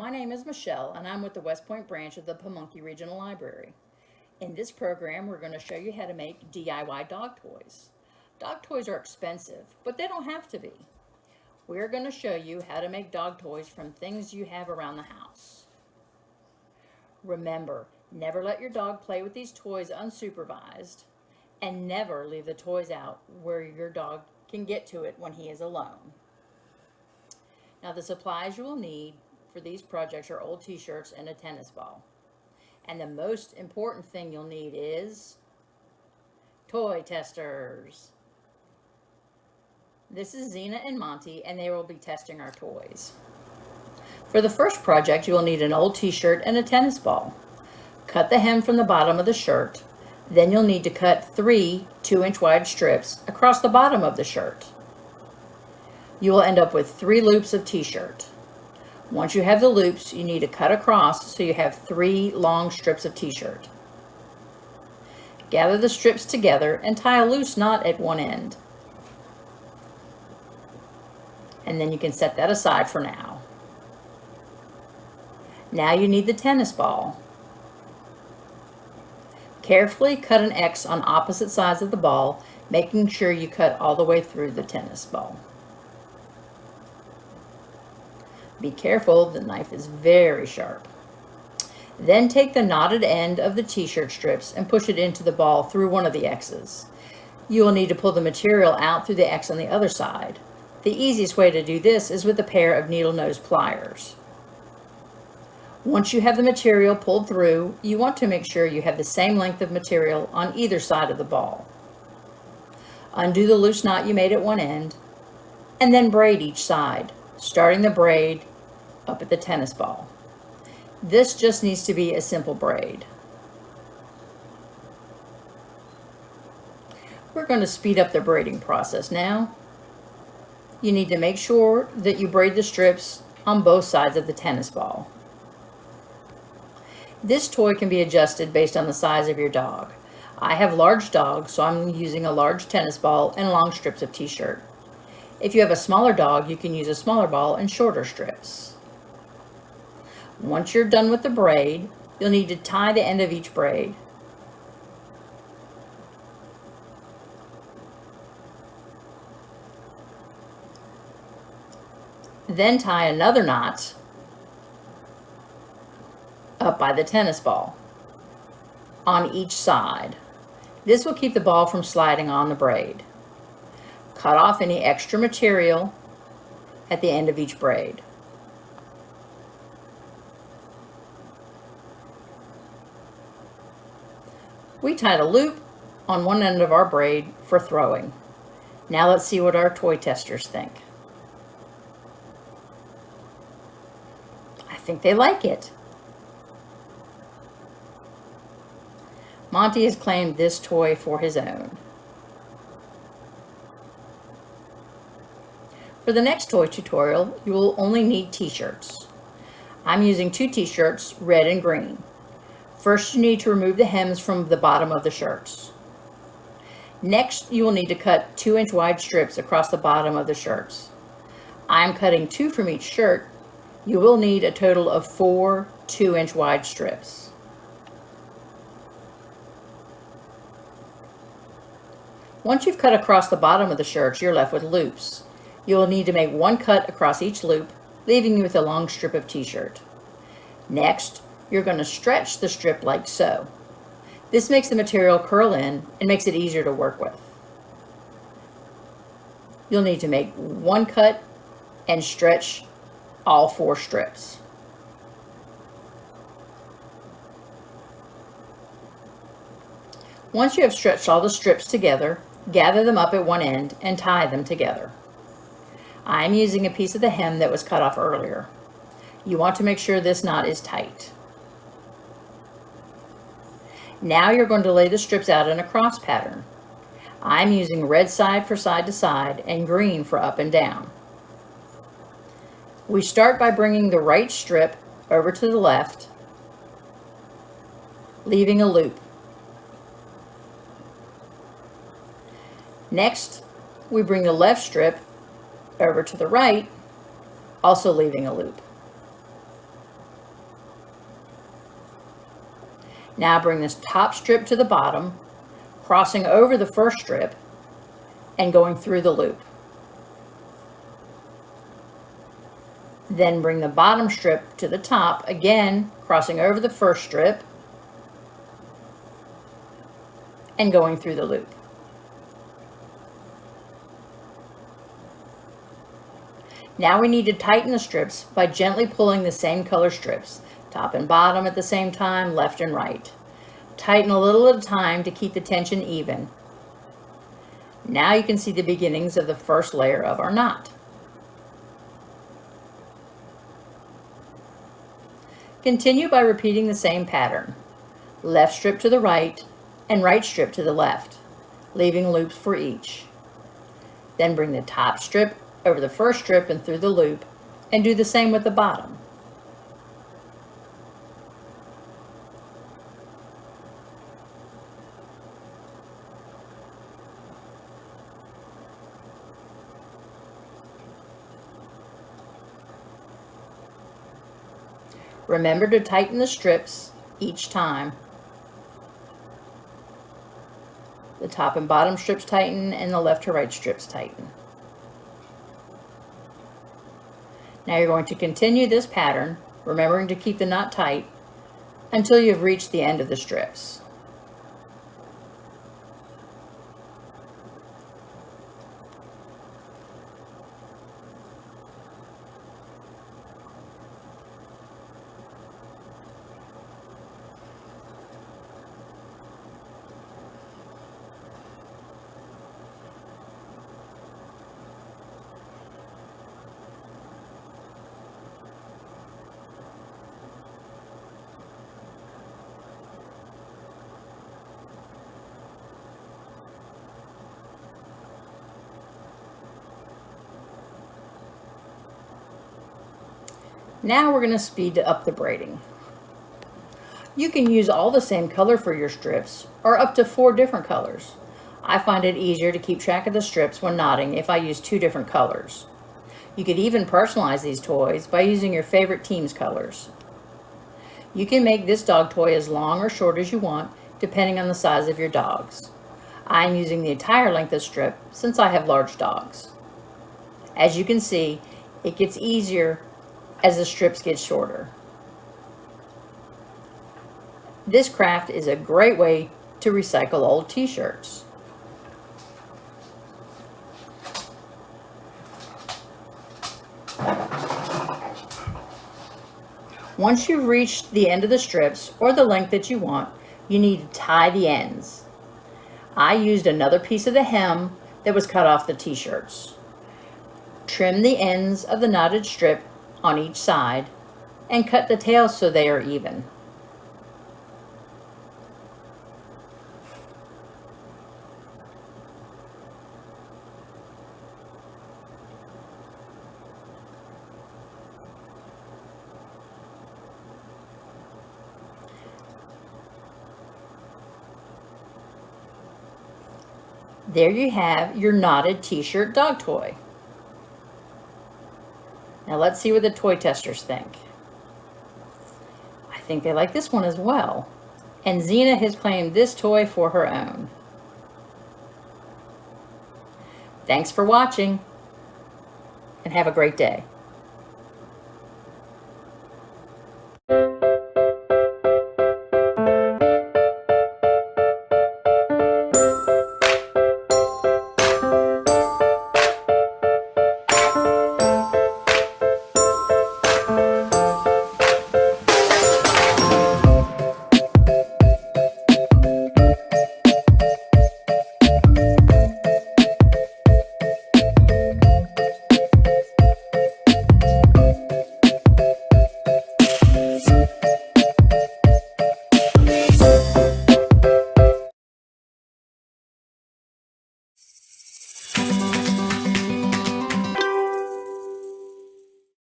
My name is Michelle, and I'm with the West Point branch of the Pamunkey Regional Library. In this program, we're going to show you how to make DIY dog toys. Dog toys are expensive, but they don't have to be. We're going to show you how to make dog toys from things you have around the house. Remember, never let your dog play with these toys unsupervised, and never leave the toys out where your dog can get to it when he is alone. Now, the supplies you will need for these projects are old t-shirts and a tennis ball. And the most important thing you'll need is toy testers. This is Zena and Monty, and they will be testing our toys. For the first project, you will need an old t-shirt and a tennis ball. Cut the hem from the bottom of the shirt. Then you'll need to cut 3 2-inch wide strips across the bottom of the shirt. You will end up with 3 loops of t-shirt. Once you have the loops, you need to cut across so you have 3 long strips of t-shirt. Gather the strips together and tie a loose knot at one end. And then you can set that aside for now. Now you need the tennis ball. Carefully cut an X on opposite sides of the ball, making sure you cut all the way through the tennis ball. Be careful, the knife is very sharp. Then take the knotted end of the t-shirt strips and push it into the ball through one of the X's. You will need to pull the material out through the X on the other side. The easiest way to do this is with a pair of needle nose pliers. Once you have the material pulled through, you want to make sure you have the same length of material on either side of the ball. Undo the loose knot you made at one end, and then braid each side, starting the braid up at the tennis ball. This just needs to be a simple braid. We're going to speed up the braiding process now. You need to make sure that you braid the strips on both sides of the tennis ball. This toy can be adjusted based on the size of your dog. I have large dogs, so I'm using a large tennis ball and long strips of t-shirt. If you have a smaller dog, you can use a smaller ball and shorter strips. Once you're done with the braid, you'll need to tie the end of each braid. Then tie another knot up by the tennis ball on each side. This will keep the ball from sliding on the braid. Cut off any extra material at the end of each braid. We tied a loop on one end of our braid for throwing. Now let's see what our toy testers think. I think they like it. Monty has claimed this toy for his own. For the next toy tutorial, you will only need t-shirts. I'm using 2 t-shirts, red and green. First, you need to remove the hems from the bottom of the shirts. Next, you will need to cut 2-inch wide strips across the bottom of the shirts. I'm cutting 2 from each shirt. You will need a total of 4 2-inch wide strips. Once you've cut across the bottom of the shirts, you're left with loops. You will need to make 1 cut across each loop, leaving you with a long strip of t-shirt. Next, you're going to stretch the strip like so. This makes the material curl in and makes it easier to work with. You'll need to make 1 cut and stretch all 4 strips. Once you have stretched all the strips together, gather them up at one end and tie them together. I'm using a piece of the hem that was cut off earlier. You want to make sure this knot is tight. Now you're going to lay the strips out in a cross pattern. I'm using red side for side to side and green for up and down. We start by bringing the right strip over to the left, leaving a loop. Next, we bring the left strip over to the right, also leaving a loop. Now bring this top strip to the bottom, crossing over the first strip and going through the loop. Then bring the bottom strip to the top, again crossing over the first strip and going through the loop. Now we need to tighten the strips by gently pulling the same color strips, top and bottom at the same time, left and right. Tighten a little at a time to keep the tension even. Now you can see the beginnings of the first layer of our knot. Continue by repeating the same pattern. Left strip to the right and right strip to the left, leaving loops for each. Then bring the top strip over the first strip and through the loop, and do the same with the bottom. Remember to tighten the strips each time. The top and bottom strips tighten and the left to right strips tighten. Now you're going to continue this pattern, remembering to keep the knot tight until you've reached the end of the strips. Now we're going to speed up the braiding. You can use all the same color for your strips or up to 4 different colors. I find it easier to keep track of the strips when knotting if I use 2 different colors. You could even personalize these toys by using your favorite team's colors. You can make this dog toy as long or short as you want, depending on the size of your dogs. I'm using the entire length of strip since I have large dogs. As you can see, it gets easier as the strips get shorter. This craft is a great way to recycle old t-shirts. Once you've reached the end of the strips or the length that you want, you need to tie the ends. I used another piece of the hem that was cut off the t-shirts. Trim the ends of the knotted strip on each side and cut the tails so they are even. There you have your knotted t-shirt dog toy. Now let's see what the toy testers think. I think they like this one as well. And Xena has claimed this toy for her own. Thanks for watching and have a great day.